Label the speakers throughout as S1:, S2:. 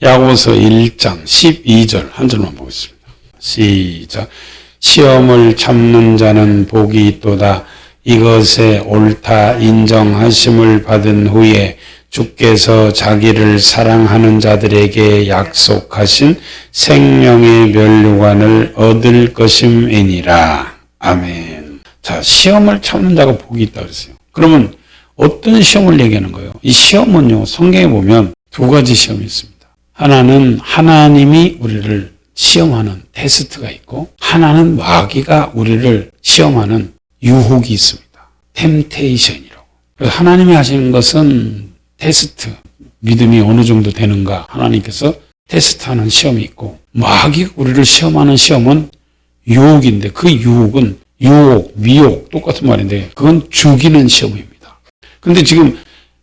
S1: 야고보서 1장 12절 한 절만 보겠습니다. 시작. 시험을 참는 자는 복이 있도다. 이것에 옳다 인정하심을 받은 후에 주께서 자기를 사랑하는 자들에게 약속하신 생명의 면류관을 얻을 것임이니라. 아멘. 자, 시험을 참는 자가 복이 있다고 그랬어요. 그러면 어떤 시험을 얘기하는 거예요? 이 시험은요, 성경에 보면 두 가지 시험이 있습니다. 하나는 하나님이 우리를 시험하는 테스트가 있고, 하나는 마귀가 우리를 시험하는 유혹이 있습니다. 템테이션이라고. 하나님이 하시는 것은 테스트, 믿음이 어느 정도 되는가 하나님께서 테스트하는 시험이 있고, 마귀가 우리를 시험하는 시험은 유혹인데, 그 유혹은 유혹, 미혹 똑같은 말인데 그건 죽이는 시험입니다. 그런데 지금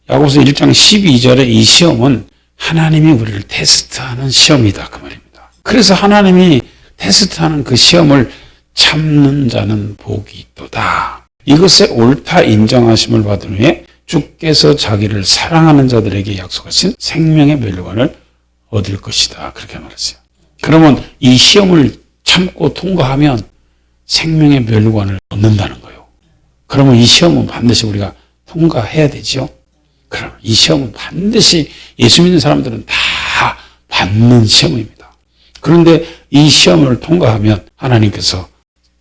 S1: 야고보서 1장 12절의 이 시험은 하나님이 우리를 테스트하는 시험이다 그 말입니다. 그래서 하나님이 테스트하는 그 시험을 참는 자는 복이 있도다. 이것에 옳다 인정하심을 받은 후에 주께서 자기를 사랑하는 자들에게 약속하신 생명의 면류관을 얻을 것이다. 그렇게 말했어요. 그러면 이 시험을 참고 통과하면 생명의 면류관을 얻는다는 거예요. 그러면 이 시험은 반드시 우리가 통과해야 되죠. 그럼 이 시험은 반드시 예수 믿는 사람들은 다 받는 시험입니다. 그런데 이 시험을 통과하면 하나님께서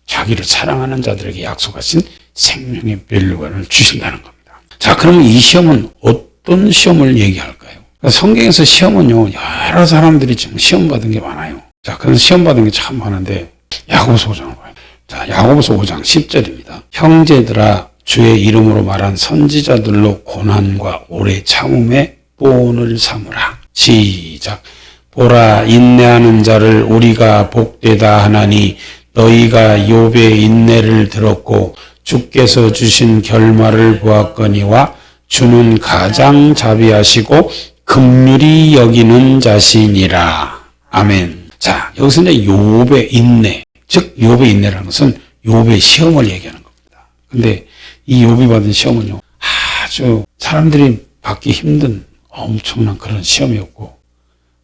S1: 자기를 사랑하는 자들에게 약속하신 생명의 면류관을 주신다는 겁니다. 자, 그러면 이 시험은 어떤 시험을 얘기할까요? 성경에서 시험은요, 여러 사람들이 지금 시험 받은 게 많아요. 자, 그런 시험 받은 게 참 많은데 야고보서 5장을 봐요. 자, 야고보서 5장 10절입니다. 형제들아, 주의 이름으로 말한 선지자들로 고난과 오래 참음의 본을 삼으라. 시작. 보라, 인내하는 자를 우리가 복되다 하나니 너희가 욥의 인내를 들었고 주께서 주신 결말을 보았거니와 주는 가장 자비하시고 긍휼히 여기는 자시니라. 아멘. 자, 여기서 이제 욥의 인내, 즉 욥의 인내라는 것은 욥의 시험을 얘기하는 겁니다. 근데 이 욥이 받은 시험은요, 아주 사람들이 받기 힘든 엄청난 그런 시험이었고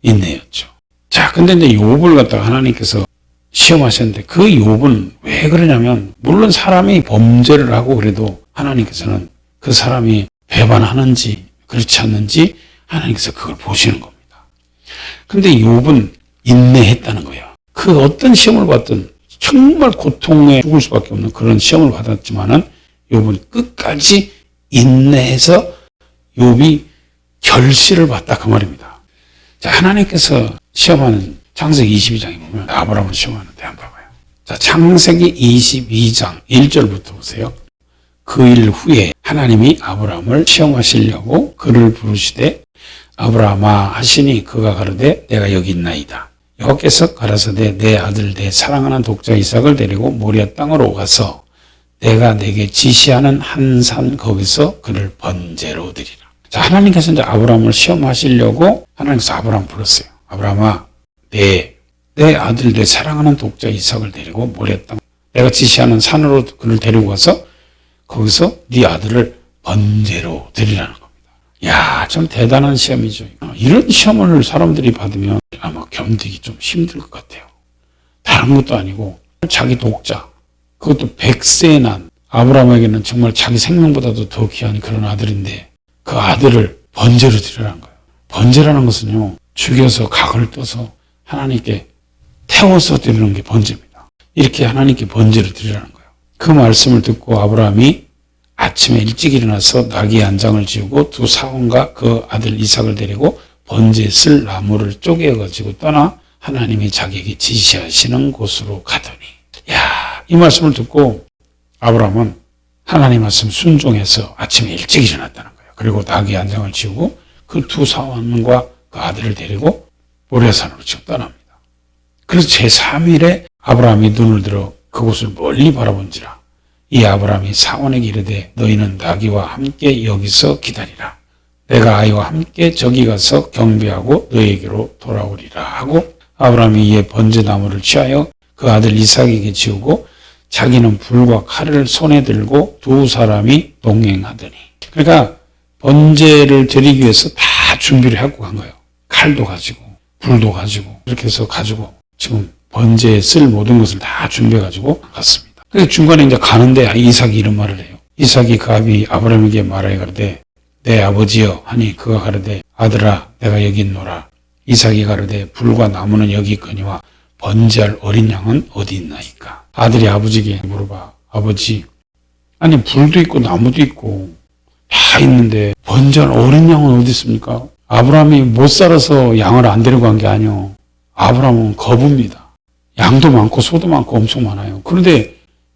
S1: 인내였죠. 자, 근데 이제 욥을 갖다가 하나님께서 시험하셨는데 그 욥은 왜 그러냐면, 물론 사람이 범죄를 하고 그래도 하나님께서는 그 사람이 배반하는지 그렇지 않는지 하나님께서 그걸 보시는 겁니다. 근데 욥은 인내했다는 거예요. 그 어떤 시험을 받든 정말 고통에 죽을 수밖에 없는 그런 시험을 받았지만은 욥은 끝까지 인내해서 욥이 결실을 봤다 그 말입니다. 자, 하나님께서 시험하는 창세기 22장에 보면 아브라함을 시험하는데 한번 봐봐요. 자, 창세기 22장 1절부터 보세요. 그 일 후에 하나님이 아브라함을 시험하시려고 그를 부르시되 아브라함아 하시니 그가 가로되 내가 여기 있나이다. 여호와께서 가라사대 내 아들 내 사랑하는 독자 이삭을 데리고 모리아 땅으로 가서 내가 내게 지시하는 한 산 거기서 그를 번제로 드리라. 자, 하나님께서 이제 아브라함을 시험하시려고 하나님께서 아브라함을 불렀어요. 아브라함아, 내 아들 내 사랑하는 독자 이삭을 데리고 모리아 땅 내가 지시하는 산으로 그를 데리고 가서 거기서 네 아들을 번제로 드리라는 겁니다. 야, 참 대단한 시험이죠. 이런 시험을 사람들이 받으면 아마 견디기 좀 힘들 것 같아요. 다른 것도 아니고 자기 독자, 그것도 100세에 난 아브라함에게는 정말 자기 생명보다도 더 귀한 그런 아들인데 그 아들을 번제로 드리라는 거예요. 번제라는 것은요, 죽여서 각을 떠서 하나님께 태워서 드리는 게 번제입니다. 이렇게 하나님께 번제를 드리라는 거예요. 그 말씀을 듣고 아브라함이 아침에 일찍 일어나서 나귀 한 장을 지우고 두 사원과 그 아들 이삭을 데리고 번제에 쓸 나무를 쪼개가지고 떠나 하나님이 자기에게 지시하시는 곳으로 가더니, 야, 이 말씀을 듣고 아브라함은 하나님 말씀 순종해서 아침에 일찍 일어났다는 거예요. 그리고 나귀 한 장을 지우고 그 두 사원과 그 아들을 데리고 모리아산으로 지금 떠납니다. 그래서 제3일에 아브라함이 눈을 들어 그곳을 멀리 바라본지라 이 아브라함이 사원에게 이르되 너희는 나귀와 함께 여기서 기다리라. 내가 아이와 함께 저기 가서 경배하고 너희에게로 돌아오리라 하고 아브라함이 이에 번제나무를 취하여 그 아들 이삭에게 지우고 자기는 불과 칼을 손에 들고 두 사람이 동행하더니, 그러니까 번제를 드리기 위해서 다 준비를 하고 간 거예요. 칼도 가지고 불도 가지고 이렇게 해서 가지고 지금 번제에 쓸 모든 것을 다 준비해가지고 갔습니다. 그래서 중간에 이제 가는데 이삭이 이런 말을 해요. 이삭이 그 아비 아브라함에게 말하여 가로되 내 아버지여 하니 그가 가로되 아들아 내가 여기 있노라. 이삭이 가로되 불과 나무는 여기 있거니와 번제할 어린 양은 어디 있나이까. 아들이 아버지에게 물어봐. 아버지 아니 불도 있고 나무도 있고 다 있는데 번제할 어린 양은 어디 있습니까? 아브라함이 못 살아서 양을 안 데리고 간 게 아니요. 아브라함은 거부입니다. 양도 많고 소도 많고 엄청 많아요. 그런데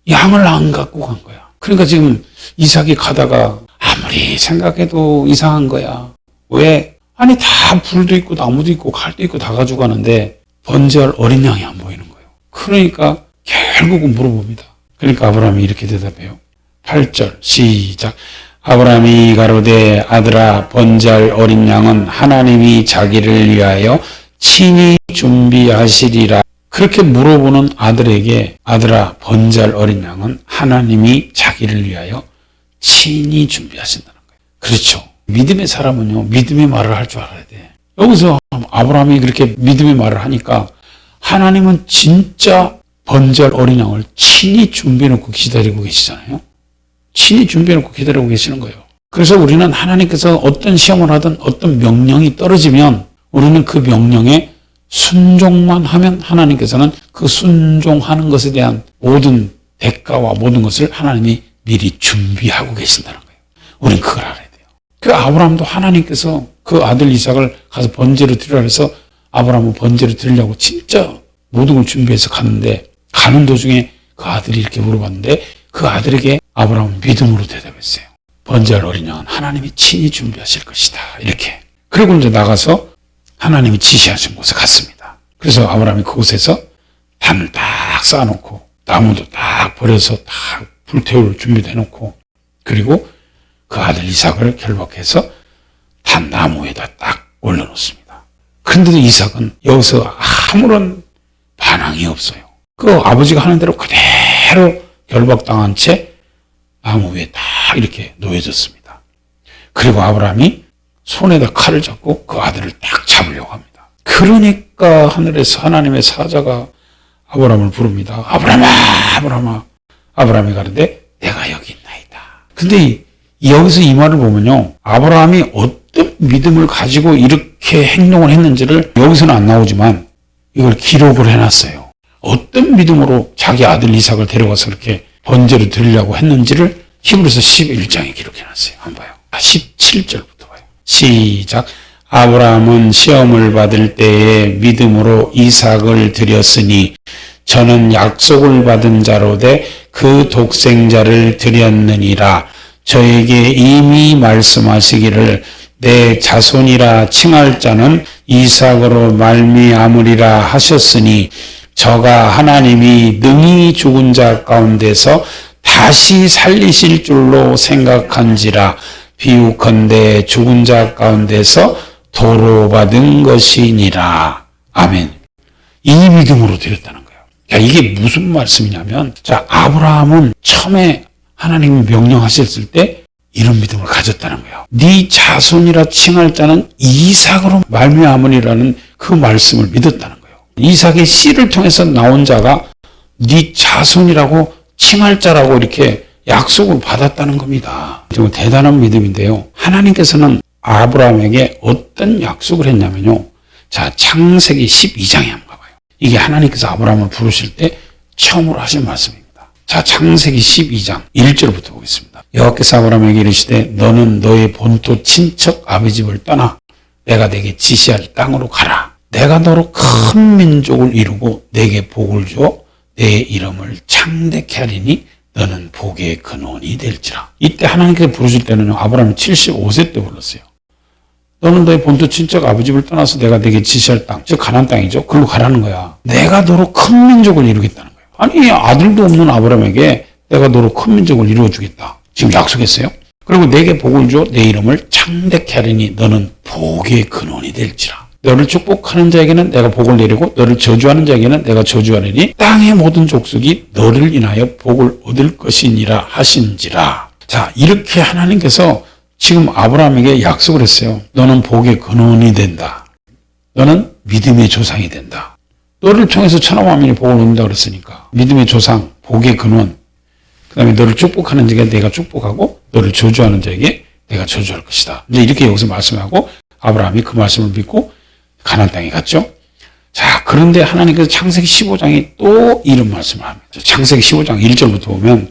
S1: 양을 안 갖고 간 거야. 그러니까 지금 이삭이 가다가 아무리 생각해도 이상한 거야. 왜? 아니 다 불도 있고 나무도 있고 칼도 있고 다 가지고 가는데 번제할 어린 양이 안 보이는 거예요. 그러니까 결국은 물어봅니다. 그러니까 아브라함이 이렇게 대답해요. 8절 시작. 아브라함이 가로되 아들아 번제할 어린 양은 하나님이 자기를 위하여 친히 준비하시리라. 그렇게 물어보는 아들에게 아들아 번제할 어린 양은 하나님이 자기를 위하여 친히 준비하신다는 거예요. 그렇죠. 믿음의 사람은요 믿음의 말을 할 줄 알아야 돼. 여기서 아브라함이 그렇게 믿음의 말을 하니까 하나님은 진짜 번제할 어린 양을 친히 준비해놓고 기다리고 계시잖아요. 친히 준비해놓고 기다리고 계시는 거예요. 그래서 우리는 하나님께서 어떤 시험을 하든 어떤 명령이 떨어지면 우리는 그 명령에 순종만 하면 하나님께서는 그 순종하는 것에 대한 모든 대가와 모든 것을 하나님이 미리 준비하고 계신다는 거예요. 우리는 그걸 알아야 돼요. 그 아브라함도 하나님께서 그 아들 이삭을 가서 번제로 드리라 해서 아브라함은 번제로 드리려고 진짜 모든 걸 준비해서 갔는데 가는 도중에 그 아들이 이렇게 물어봤는데 그 아들에게 아브라함은 믿음으로 대답했어요. 번제할 어린 양은 하나님이 친히 준비하실 것이다. 이렇게. 그리고 이제 나가서 하나님이 지시하신 곳에 갔습니다. 그래서 아브라함이 그곳에서 단을 딱 쌓아놓고 나무도 딱 버려서 딱 불태울 준비도 해놓고 그리고 그 아들 이삭을 결박해서 단 나무에다 딱 올려놓습니다. 그런데도 이삭은 여기서 아무런 반항이 없어요. 그 아버지가 하는 대로 그대로 결박당한 채 나무 위에 딱 이렇게 놓여졌습니다. 그리고 아브라함이 손에다 칼을 잡고 그 아들을 딱 잡으려고 합니다. 그러니까 하늘에서 하나님의 사자가 아브라함을 부릅니다. 아브라함아, 아브라함아. 아브라함이 가는데 내가 여기 있나이다. 근데 여기서 이 말을 보면요. 아브라함이 어떤 믿음을 가지고 이렇게 행동을 했는지를 여기서는 안 나오지만 이걸 기록을 해놨어요. 어떤 믿음으로 자기 아들 이삭을 데려가서 그렇게 번제로 드리려고 했는지를 히브리서 11장에 기록해놨어요. 한번 봐요. 17절부터 봐요. 시작. 아브라함은 시험을 받을 때에 믿음으로 이삭을 드렸으니 저는 약속을 받은 자로되 그 독생자를 드렸느니라. 저에게 이미 말씀하시기를 내 자손이라 칭할 자는 이삭으로 말미암으리라 하셨으니 저가 하나님이 능히 죽은 자 가운데서 다시 살리실 줄로 생각한지라. 비유컨대 죽은 자 가운데서 도로 받은 것이니라. 아멘. 이 믿음으로 드렸다는 거예요. 야, 이게 무슨 말씀이냐면, 자, 아브라함은 처음에 하나님이 명령하셨을 때 이런 믿음을 가졌다는 거예요. 네 자손이라 칭할 자는 이삭으로 말미암으리라는 그 말씀을 믿었다는 거예요. 이삭의 씨를 통해서 나온 자가 네 자손이라고 칭할 자라고 이렇게 약속을 받았다는 겁니다. 정말 대단한 믿음인데요. 하나님께서는 아브라함에게 어떤 약속을 했냐면요. 자, 창세기 12장에 한번 가봐요. 이게 하나님께서 아브라함을 부르실 때 처음으로 하신 말씀입니다. 자, 창세기 12장 1절부터 보겠습니다. 여호와께서 아브라함에게 이르시되 너는 너의 본토 친척 아비 집을 떠나 내가 내게 지시할 땅으로 가라. 내가 너로 큰 민족을 이루고 내게 복을 주어 내 이름을 창대케 하리니 너는 복의 근원이 될지라. 이때 하나님께서 부르실 때는 아브라함이 75세 때 불렀어요. 너는 너의 본토 친척 아비 집을 떠나서 내가 내게 지시할 땅, 즉 가나안 땅이죠. 그걸로 가라는 거야. 내가 너로 큰 민족을 이루겠다는 거예요. 아니 아들도 없는 아브라함에게 내가 너로 큰 민족을 이루어주겠다. 지금 약속했어요. 그리고 내게 복을 주어 내 이름을 창대케 하리니 너는 복의 근원이 될지라. 너를 축복하는 자에게는 내가 복을 내리고 너를 저주하는 자에게는 내가 저주하리니 땅의 모든 족속이 너를 인하여 복을 얻을 것이니라 하신지라. 자, 이렇게 하나님께서 지금 아브라함에게 약속을 했어요. 너는 복의 근원이 된다. 너는 믿음의 조상이 된다. 너를 통해서 천하 만민이 복을 얻는다 그랬으니까 믿음의 조상, 복의 근원, 그 다음에 너를 축복하는 자에게 내가 축복하고 너를 저주하는 자에게 내가 저주할 것이다. 이제 이렇게 여기서 말씀하고 아브라함이 그 말씀을 믿고 가나안 땅에 갔죠. 자, 그런데 하나님께서 창세기 15장에 또 이런 말씀을 합니다. 창세기 15장 1절부터 보면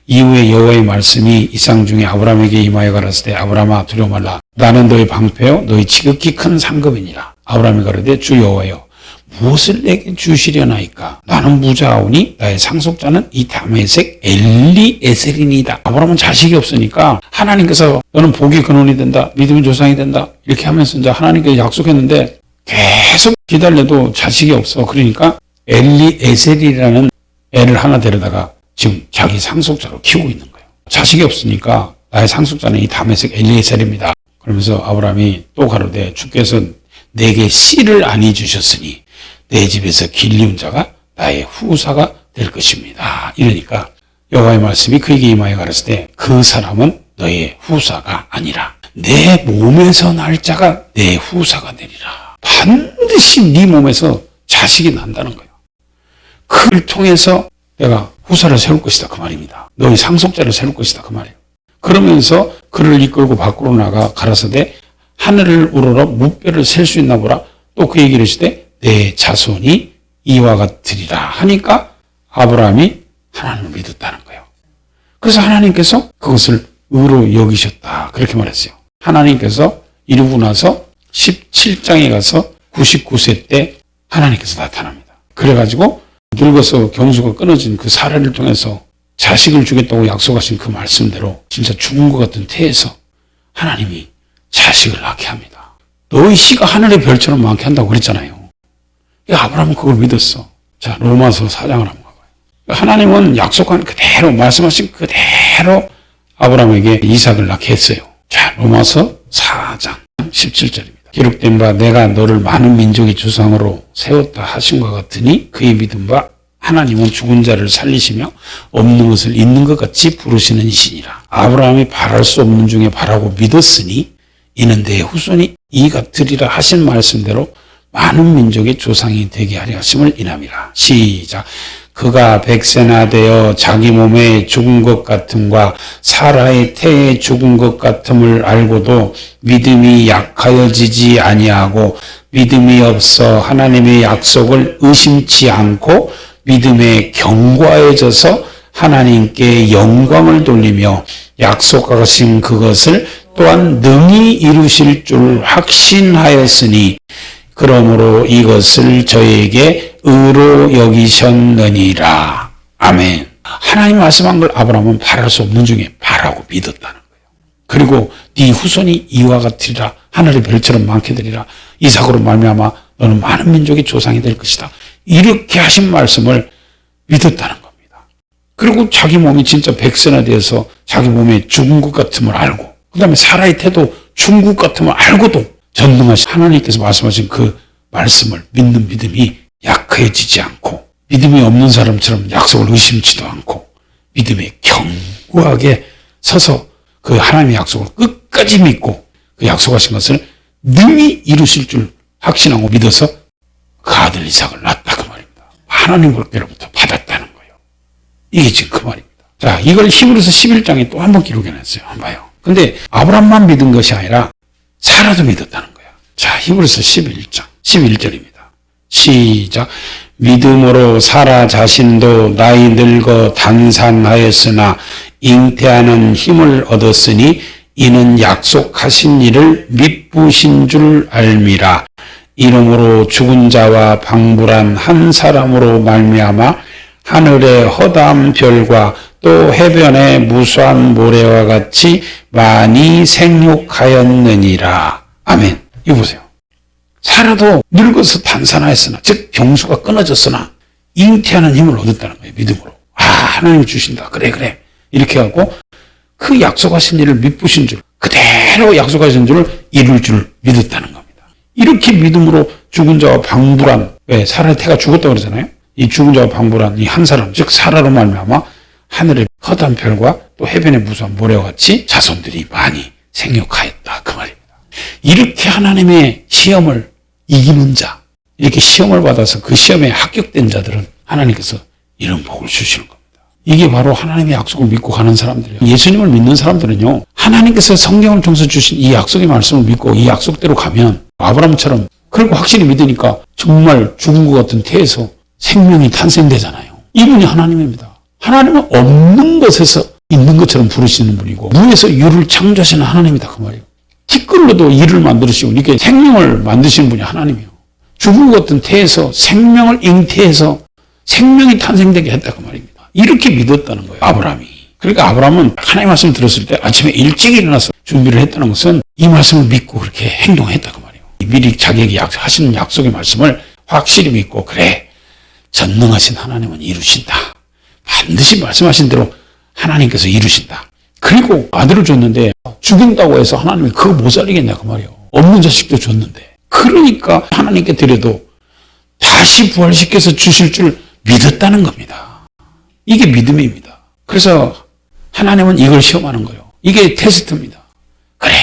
S1: 이후에 여호와의 말씀이 이상 중에 아브라함에게 임하여 가라사대 아브라함아 두려워 말라. 나는 너의 방패요 너희 지극히 큰 상급이니라. 아브라함이 가로되 주 여호와여 무엇을 내게 주시려나이까? 나는 무자하오니 나의 상속자는 이 다메섹 엘리에셀이니이다. 아브라함은 자식이 없으니까 하나님께서 너는 복의 근원이 된다. 믿음의 조상이 된다. 이렇게 하면서 이제 하나님께서 약속했는데 계속 기다려도 자식이 없어. 그러니까 엘리에셀이라는 애를 하나 데려다가 지금 자기 상속자로 키우고 있는 거예요. 자식이 없으니까 나의 상속자는 이 다메섹 엘리에셀입니다. 그러면서 아브라함이 또 가로되 주께서 내게 씨를 아니 주셨으니 내 집에서 길리운 자가 나의 후사가 될 것입니다. 이러니까 여호와의 말씀이 그에게 임하여 가라사대 그 사람은 너의 후사가 아니라 내 몸에서 날 자가 내 후사가 되리라. 반드시 네 몸에서 자식이 난다는 거예요. 그를 통해서 내가 후사를 세울 것이다 그 말입니다. 너의 상속자를 세울 것이다 그 말이에요. 그러면서 그를 이끌고 밖으로 나가 가라사대 하늘을 우러러 무뼈를 셀 수 있나 보라. 또 그 얘기를 하시되 내 자손이 이와 같으리라 하니까 아브라함이 하나님을 믿었다는 거예요. 그래서 하나님께서 그것을 의로 여기셨다 그렇게 말했어요. 하나님께서 이루고 나서 17장에 가서 99세 때 하나님께서 나타납니다. 그래가지고 늙어서 경수가 끊어진 그 사례를 통해서 자식을 주겠다고 약속하신 그 말씀대로 진짜 죽은 것 같은 태에서 하나님이 자식을 낳게 합니다. 너희 씨가 하늘의 별처럼 많게 한다고 그랬잖아요. 아브라함은 그걸 믿었어. 자, 로마서 4장을 한번 가봐요. 하나님은 약속한 그대로 말씀하신 그대로 아브라함에게 이삭을 낳게 했어요. 자, 로마서 4장 17절입니다. 기록된 바 내가 너를 많은 민족의 조상으로 세웠다 하신과 같으니 그의 믿은 바 하나님은 죽은 자를 살리시며 없는 것을 있는 것 같이 부르시는 이시니라. 아브라함이 바랄 수 없는 중에 바라고 믿었으니 이는 내 후손이 이 같으리라 하신 말씀대로 많은 민족의 조상이 되게 하려 하심을 인함이라. 시작. 그가 100세나 되어 자기 몸에 죽은 것 같음과 사라의 태에 죽은 것 같음을 알고도 믿음이 약하여지지 아니하고 믿음이 없어 하나님의 약속을 의심치 않고 믿음에 견고하여져서 하나님께 영광을 돌리며 약속하신 그것을 또한 능히 이루실 줄 확신하였으니 그러므로 이것을 저에게 의로 여기셨느니라. 아멘. 하나님 말씀한 걸 아브라함은 바랄 수 없는 중에 바라고 믿었다는 거예요. 그리고 네 후손이 이와 같으리라. 하늘의 별처럼 많게 되리라. 이삭으로 말미암아 너는 많은 민족의 조상이 될 것이다. 이렇게 하신 말씀을 믿었다는 겁니다. 그리고 자기 몸이 진짜 100세나 되어서 자기 몸에 죽은 것 같음을 알고 그 다음에 사라의 태도 죽은 것 같음을 알고도 전능하신 하나님께서 말씀하신 그 말씀을 믿는 믿음이 약해지지 않고 믿음이 없는 사람처럼 약속을 의심치도 않고 믿음에 견고하게 서서 그 하나님의 약속을 끝까지 믿고 그 약속하신 것을 능히 이루실 줄 확신하고 믿어서 그 아들 이삭을 낳았다 그 말입니다. 하나님 것께로부터 받았다는 거예요. 이게 지금 그 말입니다. 자, 이걸 히브리서 11장에 또 한 번 기록해놨어요. 한번 봐요. 근데 아브라함만 믿은 것이 아니라 사라도 믿었다는 거야. 자, 히브리서 11장 11절입니다. 시작. 믿음으로 사라 자신도 나이 늙어 단산하였으나 잉태하는 힘을 얻었으니 이는 약속하신 일을 미쁘신 줄 알미라. 이러므로 죽은 자와 방불한 한 사람으로 말미암아 하늘의 허다한 별과 또 해변의 무수한 모래와 같이 많이 생육하였느니라. 아멘. 이거 보세요. 사라도 늙어서 단산하였으나 즉 병수가 끊어졌으나 잉태하는 힘을 얻었다는 거예요. 믿음으로. 아, 하나님이 주신다. 그래 이렇게 하고 그 약속하신 일을 미쁘신 줄 그대로 약속하신 줄을 이룰 줄 믿었다는 겁니다. 이렇게 믿음으로 죽은 자와 방불한 왜 사라의 태가 죽었다고 그러잖아요. 이 죽은 자와 방불한 이 한 사람 즉 사라로 말미암아 하늘의 허다한 별과 또 해변의 무수한 모래와 같이 자손들이 많이 생육하였다 그 말입니다. 이렇게 하나님의 시험을 이기는 자, 이렇게 시험을 받아서 그 시험에 합격된 자들은 하나님께서 이런 복을 주시는 겁니다. 이게 바로 하나님의 약속을 믿고 가는 사람들이에요. 예수님을 믿는 사람들은요, 하나님께서 성경을 통해서 주신 이 약속의 말씀을 믿고 이 약속대로 가면 아브라함처럼, 그리고 확실히 믿으니까 정말 죽은 것 같은 태에서 생명이 탄생되잖아요. 이분이 하나님입니다. 하나님은 없는 것에서 있는 것처럼 부르시는 분이고, 무에서 유를 창조하시는 하나님이다, 그 말이에요. 티끌로도 이를 만드시고 이렇게 생명을 만드시는 분이 하나님이에요. 죽은 것 같은 태에서 생명을 잉태해서 생명이 탄생되게 했다, 그 말입니다. 이렇게 믿었다는 거예요, 아브라함이. 그러니까 아브라함은 하나님의 말씀을 들었을 때 아침에 일찍 일어나서 준비를 했다는 것은 이 말씀을 믿고 그렇게 행동했다, 그 말이에요. 미리 자기에게 하시는 약속의 말씀을 확실히 믿고, 그래, 전능하신 하나님은 이루신다. 반드시 말씀하신 대로 하나님께서 이루신다. 그리고 아들을 줬는데 죽인다고 해서 하나님이 그거 못 살리겠냐, 그 말이에요. 없는 자식도 줬는데. 그러니까 하나님께 드려도 다시 부활시켜서 주실 줄 믿었다는 겁니다. 이게 믿음입니다. 그래서 하나님은 이걸 시험하는 거예요. 이게 테스트입니다. 그래,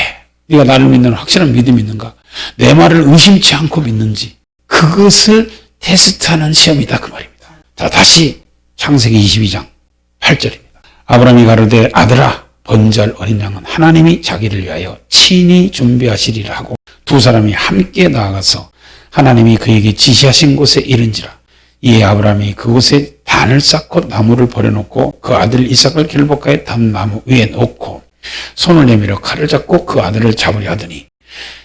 S1: 네가 나를 믿는 확실한 믿음이 있는가? 내 말을 의심치 않고 믿는지, 그것을 테스트하는 시험이다, 그 말입니다. 자, 다시 창세기 22장 8절입니다. 아브라함이 가로되 아들아, 번제할 어린 양은 하나님이 자기를 위하여 친히 준비하시리라 하고, 두 사람이 함께 나아가서 하나님이 그에게 지시하신 곳에 이른지라. 이에 아브라함이 그곳에 단을 쌓고 나무를 버려놓고 그 아들 이삭을 길보가의 단나무 위에 놓고 손을 내밀어 칼을 잡고 그 아들을 잡으려 하더니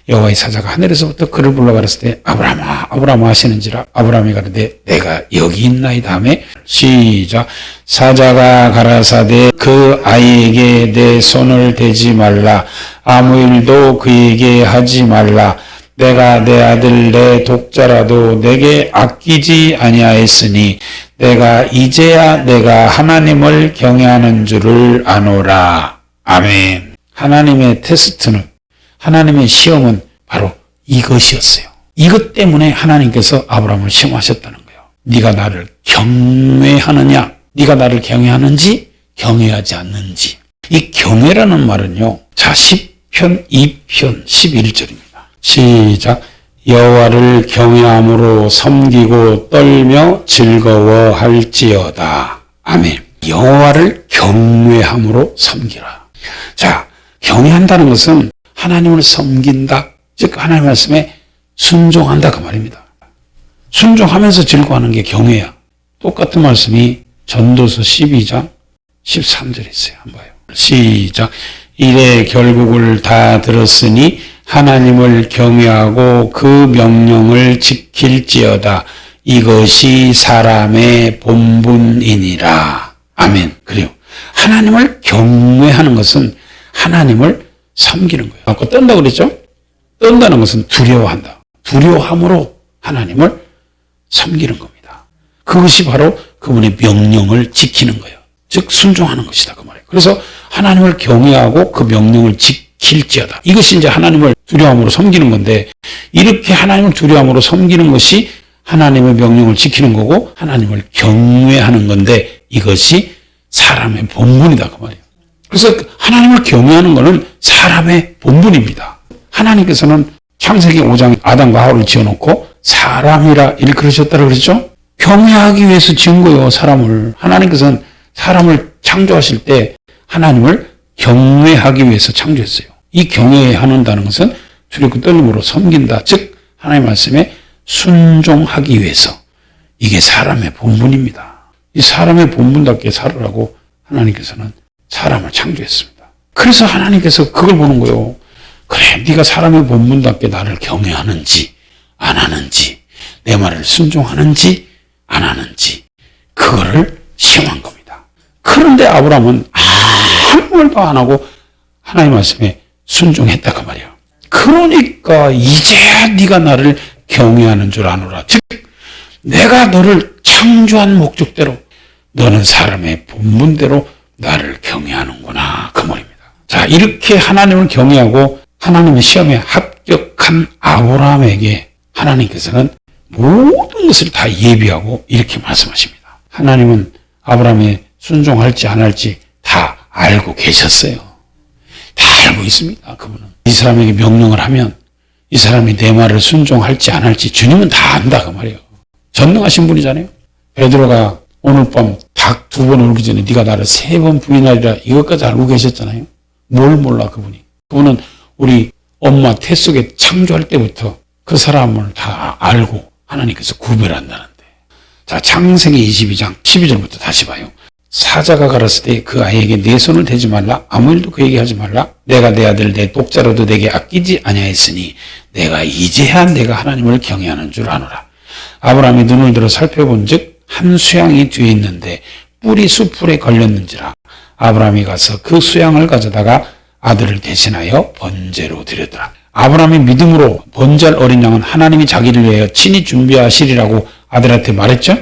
S1: 여호와의 사자가 하늘에서부터 그를 불러 가라사대 때 아브라함아 아브라함아 하시는지라. 아브라함이 가로되 내가 여기 있나이다 하며, 시작. 사자가 가라사대 그 아이에게 내 손을 대지 말라. 아무 일도 그에게 하지 말라. 내가 내 아들 내 독자라도 내게 아끼지 아니하였으니 내가 이제야 내가 하나님을 경외하는 줄을 아노라. 아멘. 하나님의 테스트는, 하나님의 시험은 바로 이것이었어요. 이것 때문에 하나님께서 아브라함을 시험하셨다는 거예요. 네가 나를 경외하느냐, 네가 나를 경외하는지 경외하지 않는지. 이 경외라는 말은요, 자, 10편 2편 11절입니다. 시작. 여호와를 경외함으로 섬기고 떨며 즐거워할지어다. 아멘. 여호와를 경외함으로 섬기라. 자, 경외한다는 것은 하나님을 섬긴다, 즉 하나님의 말씀에 순종한다, 그 말입니다. 순종하면서 즐거워하는 게 경외야. 똑같은 말씀이 전도서 12장 13절에 있어요. 한번 봐요. 시작. 이래 결국을 다 들었으니 하나님을 경외하고 그 명령을 지킬지어다. 이것이 사람의 본분이니라. 아멘. 그래요. 하나님을 경외하는 것은 하나님을 섬기는 거예요. 아까 떤다고 그랬죠? 떤다는 것은 두려워한다. 두려워함으로 하나님을 섬기는 겁니다. 그것이 바로 그분의 명령을 지키는 거예요. 즉 순종하는 것이다, 그 말이에요. 그래서 하나님을 경외하고 그 명령을 지킬지어다. 이것이 이제 하나님을 두려움으로 섬기는 건데, 이렇게 하나님을 두려움으로 섬기는 것이 하나님의 명령을 지키는 거고 하나님을 경외하는 건데, 이것이 사람의 본분이다, 그 말이에요. 그래서 하나님을 경외하는 것은 사람의 본분입니다. 하나님께서는 창세기 5장 아담과 하와를 지어놓고 사람이라 일컬으셨다고 그랬죠? 경외하기 위해서 지은 거예요, 사람을. 하나님께서는 사람을 창조하실 때 하나님을 경외하기 위해서 창조했어요. 이 경외한다는 것은 두렵고 떨림으로 섬긴다. 즉 하나님의 말씀에 순종하기 위해서. 이게 사람의 본분입니다. 이 사람의 본분답게 살으라고 하나님께서는 사람을 창조했습니다. 그래서 하나님께서 그걸 보는 거예요. 그래, 네가 사람의 본분답게 나를 경외하는지 안 하는지, 내 말을 순종하는지 안 하는지, 그거를 시험한 겁니다. 그런데 아브라함은 아무 말도 안 하고 하나님 말씀에 순종했다, 그 말이에요. 그러니까 이제야 네가 나를 경외하는 줄 아노라. 즉 내가 너를 창조한 목적대로 너는 사람의 본분대로 나를 경외하는구나, 그 말입니다. 자, 이렇게 하나님을 경외하고 하나님의 시험에 합격한 아브라함에게 하나님께서는 모든 것을 다 예비하고 이렇게 말씀하십니다. 하나님은 아브라함이 순종할지 안 할지 다 알고 계셨어요. 다 알고 있습니다. 그분은 이 사람에게 명령을 하면 이 사람이 내 말을 순종할지 안 할지 주님은 다 안다 그 말이에요. 전능하신 분이잖아요. 베드로가 오늘 밤 닭 2번 울기 전에 네가 나를 3번 부인하리라 이것까지 알고 계셨잖아요. 뭘 몰라 그분이. 그분은 우리 엄마 태 속에 창조할 때부터 그 사람을 다 알고 하나님께서 구별한다는데. 자, 창세기 22장 12절부터 다시 봐요. 사자가 가라사대 그 아이에게 내 손을 대지 말라 아무 일도 그에게 하지 말라 내가 내 아들 내 독자로도 내게 아끼지 아니하였으니 내가 이제야 내가 하나님을 경외하는 줄 아노라. 아브라함이 눈을 들어 살펴본즉 한 수양이 뒤에 있는데 뿔이 수풀에 걸렸는지라. 아브라함이 가서 그 수양을 가져다가 아들을 대신하여 번제로 드렸더라. 아브라함의 믿음으로 번제할 어린 양은 하나님이 자기를 위하여 친히 준비하시리라고 아들한테 말했죠.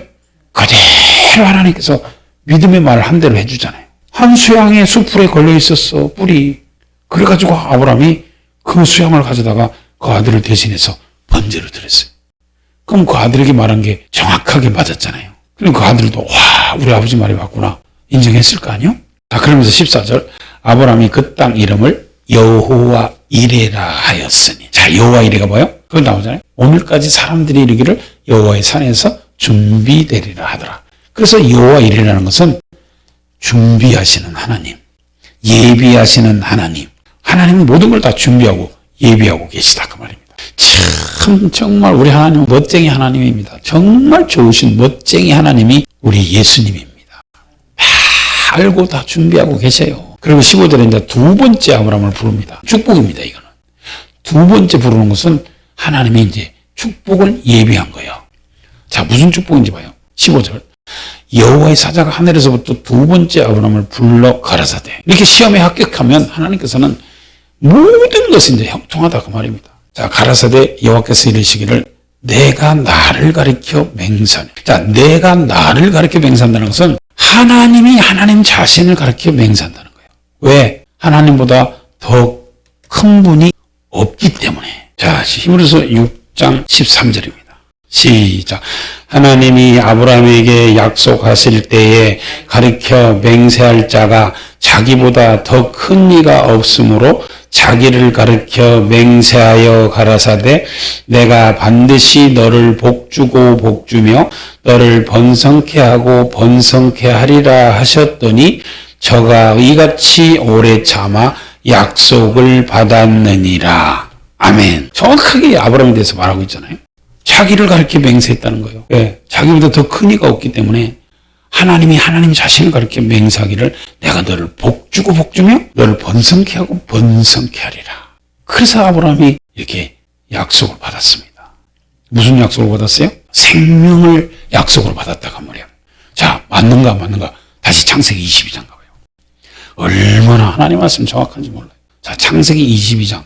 S1: 그대로 하나님께서 믿음의 말을 한 대로 해주잖아요. 한 수양에 수풀에 걸려 있었어 뿔이. 그래가지고 아브라함이 그 수양을 가져다가 그 아들을 대신해서 번제로 드렸어요. 그럼 그 아들에게 말한 게 정확하게 맞았잖아요. 그럼 그 아들도 와 우리 아버지 말이 맞구나 인정했을 거 아니요? 자, 그러면서 14절 아브라함이 그 땅 이름을 여호와 이레라 하였으니. 자, 여호와 이레가 뭐예요? 그건 나오잖아요. 오늘까지 사람들이 이르기를 여호와의 산에서 준비되리라 하더라. 그래서 여호와 이레라는 것은 준비하시는 하나님, 예비하시는 하나님. 하나님은 모든 걸 다 준비하고 예비하고 계시다 그 말입니다. 참 정말 우리 하나님은 멋쟁이 하나님입니다. 정말 좋으신 멋쟁이 하나님이 우리 예수님입니다. 다 알고 다 준비하고 계세요. 그리고 15절에 이제 2번째 아브라함을 부릅니다. 축복입니다. 이거는. 2번째 부르는 것은 하나님이 이제 축복을 예비한 거예요. 자, 무슨 축복인지 봐요. 15절. 여호와의 사자가 하늘에서부터 2번째 아브라함을 불러 가라사대. 이렇게 시험에 합격하면 하나님께서는 모든 것이 이제 형통하다 그 말입니다. 자, 가라사대 여호와께서 이르시기를 내가 나를 가리켜 맹세하네. 자, 내가 나를 가리켜 맹세한다는 것은 하나님이 하나님 자신을 가리켜 맹세한다는 거예요. 왜? 하나님보다 더 큰 분이 없기 때문에. 자, 히브리서 6장 13절입니다. 시작. 하나님이 아브라함에게 약속하실 때에 가리켜 맹세할 자가 자기보다 더 큰 이가 없으므로 자기를 가리켜 맹세하여 가라사대 내가 반드시 너를 복주고 복주며 너를 번성케 하고 번성케 하리라 하셨더니 저가 이같이 오래 참아 약속을 받았느니라. 아멘. 정확하게 아브라함에 대해서 말하고 있잖아요. 자기를 가리켜 맹세했다는 거예요. 왜? 자기보다 더 큰 이가 없기 때문에 하나님이 하나님 자신을 가리켜 맹세하기를 내가 너를 복주고 복주며 너를 번성케 하고 번성케 하리라. 그래서 아브라함이 이렇게 약속을 받았습니다. 무슨 약속을 받았어요? 생명을 약속으로 받았다가 말이에요. 자, 맞는가 안 맞는가? 다시 창세기 22장 가봐요. 얼마나 하나님 말씀 정확한지 몰라요. 자, 창세기 22장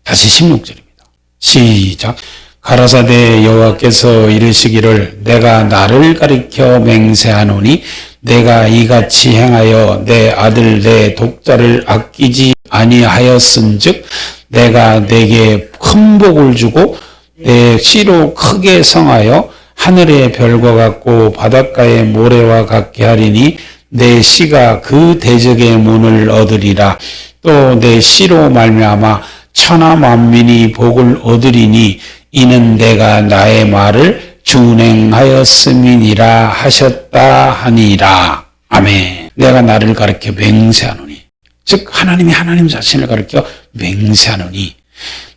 S1: 다시 16절입니다. 시작. 가라사대 여호와께서 이르시기를 내가 나를 가리켜 맹세하노니 내가 이같이 행하여 내 아들 내 독자를 아끼지 아니하였은즉 내가 내게 큰 복을 주고 내 씨로 크게 성하여 하늘의 별과 같고 바닷가의 모래와 같게 하리니 내 씨가 그 대적의 문을 얻으리라. 또 내 씨로 말미암아 천하 만민이 복을 얻으리니 이는 내가 나의 말을 준행하였음이니라 하셨다 하니라. 아멘. 내가 나를 가르쳐 맹세하노니. 즉 하나님이 하나님 자신을 가르쳐 맹세하노니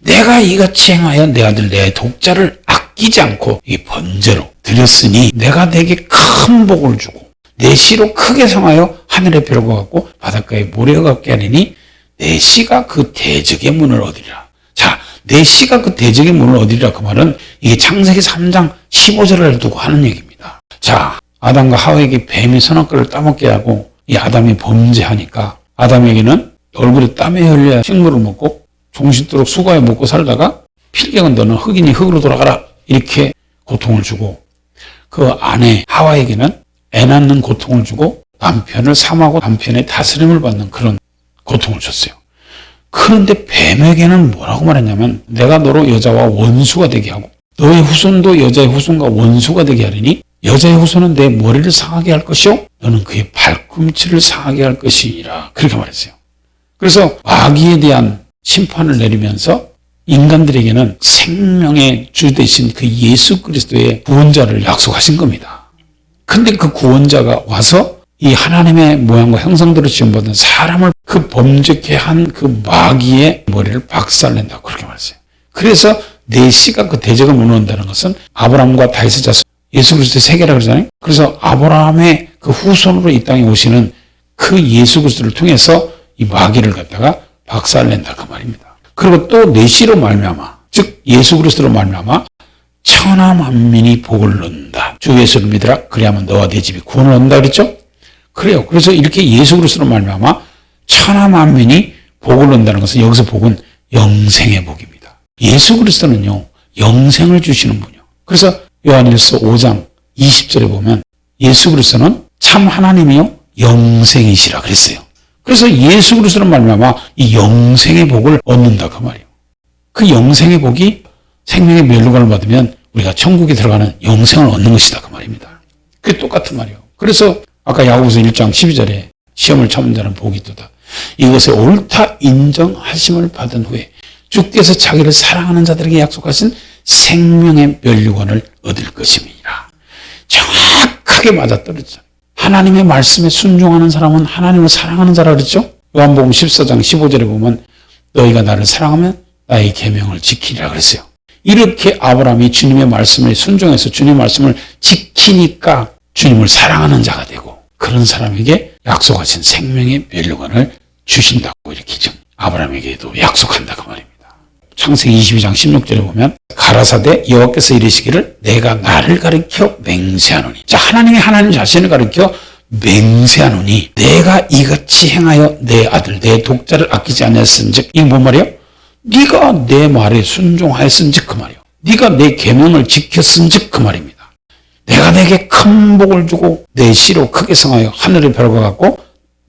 S1: 내가 이같이 행하여 내 아들 내 독자를 아끼지 않고 이 번제로 드렸으니 내가 내게 큰 복을 주고 내 씨로 크게 성하여 하늘의 별과 같고 바닷가의 모래와 같게 하리니 내 씨가 그 대적의 문을 얻으리라. 자, 내 씨가 그 대적의 문을 얻으리라 그 말은 이게 창세기 3장 15절을 두고 하는 얘기입니다. 자, 아담과 하와에게 뱀이 선악과를 따먹게 하고 이 아담이 범죄하니까 아담에게는 얼굴에 땀에 흘려 식물을 먹고 종신도록 수고에 먹고 살다가 필경은 너는 흙이니 흙으로 돌아가라 이렇게 고통을 주고 그 아내 하와에게는 애 낳는 고통을 주고 남편을 삼하고 남편의 다스림을 받는 그런 고통을 줬어요. 그런데 뱀에게는 뭐라고 말했냐면 내가 너로 여자와 원수가 되게 하고 너의 후손도 여자의 후손과 원수가 되게 하리니 여자의 후손은 내 머리를 상하게 할 것이요 너는 그의 발꿈치를 상하게 할 것이니라. 그렇게 말했어요. 그래서 마귀에 대한 심판을 내리면서 인간들에게는 생명의 주 되신 그 예수 그리스도의 구원자를 약속하신 겁니다. 근데 그 구원자가 와서 이 하나님의 모양과 형상대로 지음받은 사람을 그 범죄케 한 그 마귀의 머리를 박살낸다고 그렇게 말했어요. 그래서 내 씨가 그 대적을 무너낸다는 것은 아브라함과 다윗의 자손 예수 그리스도의 세계라 그러잖아요. 그래서 아브라함의 그 후손으로 이 땅에 오시는 그 예수 그리스도를 통해서 이 마귀를 갖다가 박살낸다 그 말입니다. 그리고 또 내 씨로 말미암아 즉 예수 그리스도로 말미암아 천하 만민이 복을 얻는다. 주 예수를 믿으라 그리하면 너와 네 집이 구원을 얻는다 그랬죠. 그래요. 그래서 이렇게 예수 그리스도로 말미암아 천하 만민이 복을 얻는다는 것은 여기서 복은 영생의 복입니다. 예수 그리스도는요 영생을 주시는 분이요. 그래서 요한일서 5장 20절에 보면 예수 그리스도는 참 하나님이요 영생이시라 그랬어요. 그래서 예수 그리스도로 말미암아 이 영생의 복을 얻는다 그 말이에요. 그 영생의 복이 생명의 면류관을 받으면 우리가 천국에 들어가는 영생을 얻는 것이다 그 말입니다. 그게 똑같은 말이에요. 그래서 아까 야고보서 1장 12절에 시험을 참은 자는 복이 있도다. 이것에 옳다 인정하심을 받은 후에 주께서 자기를 사랑하는 자들에게 약속하신 생명의 면류관을 얻을 것임이니라. 정확하게 맞아떨어지잖아요. 하나님의 말씀에 순종하는 사람은 하나님을 사랑하는 자라 그랬죠. 요한복음 14장 15절에 보면 너희가 나를 사랑하면 나의 계명을 지키리라 그랬어요. 이렇게 아브라함이 주님의 말씀에 순종해서 주님의 말씀을 지키니까 주님을 사랑하는 자가 되고 그런 사람에게 약속하신 생명의 면류관을 주신다고 이렇게 지금 아브라함에게도 약속한다 그 말입니다. 창세기 22장 16절에 보면 가라사대 여호와께서 이르시기를 내가 나를 가리켜 맹세하노니. 자, 하나님이 하나님 자신을 가리켜 맹세하노니 내가 이같이 행하여 내 아들 내 독자를 아끼지 않았은즉 이게 뭔 말이에요? 네가 내 말에 순종하였은즉 그 말이에요. 네가 내 계명을 지켰은즉 그 말입니다. 내가 내게 큰 복을 주고 내 씨로 크게 성하여 하늘의 별과 같고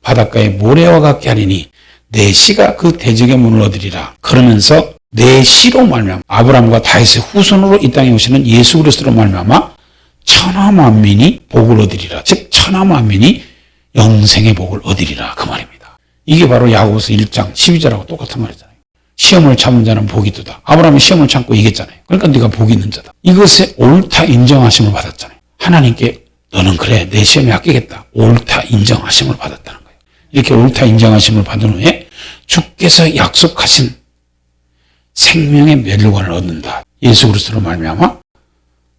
S1: 바닷가의 모래와 같게 하리니 내 씨가 그 대적의 문을 얻으리라. 그러면서 내 씨로 말미암아 아브라함과 다윗의 후손으로 이 땅에 오시는 예수 그리스도로 말미암아 천하 만민이 복을 얻으리라. 즉 천하 만민이 영생의 복을 얻으리라 그 말입니다. 이게 바로 야고보서 1장 12절하고 똑같은 말이잖아요. 시험을 참은 자는 복이 있도다. 아브라함이 시험을 참고 이겼잖아요. 그러니까 네가 복이 있는 자다. 이것에 옳다 인정하심을 받았잖아요. 하나님께 너는 그래 내 시험에 합격했다. 옳다 인정하심을 받았다는 거예요. 이렇게 옳다 인정하심을 받은 후에 주께서 약속하신 생명의 면류관을 얻는다. 예수 그리스도로 말미암아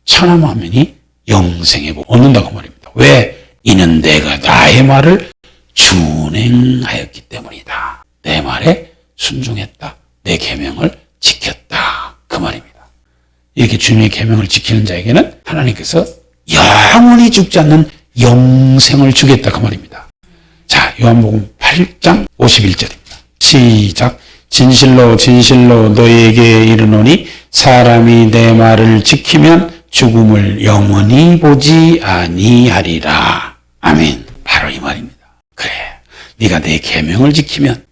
S1: 천하 만민이 영생의 복을 얻는다고 말입니다. 왜? 이는 내가 나의 말을 준행하였기 때문이다. 내 말에 순종했다. 내 계명을 지켰다. 그 말입니다. 이렇게 주님의 계명을 지키는 자에게는 하나님께서 영원히 죽지 않는 영생을 주겠다. 그 말입니다. 자, 요한복음 8장 51절입니다. 시작. 진실로 진실로 너희에게 이르노니 사람이 내 말을 지키면 죽음을 영원히 보지 아니하리라. 아멘. 바로 이 말입니다. 그래, 네가 내 계명을 지키면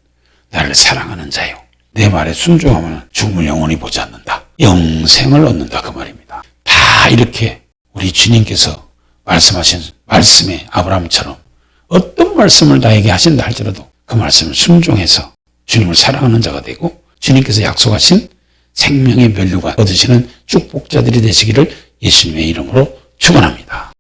S1: 나를 사랑하는 자요. 내 말에 순종하면 죽음을 영원히 보지 않는다. 영생을 얻는다. 그 말입니다. 다 이렇게 우리 주님께서 말씀하신 말씀에 아브라함처럼 어떤 말씀을 나에게 하신다 할지라도 그 말씀을 순종해서 주님을 사랑하는 자가 되고 주님께서 약속하신 생명의 면류관 얻으시는 축복자들이 되시기를 예수님의 이름으로 축원합니다.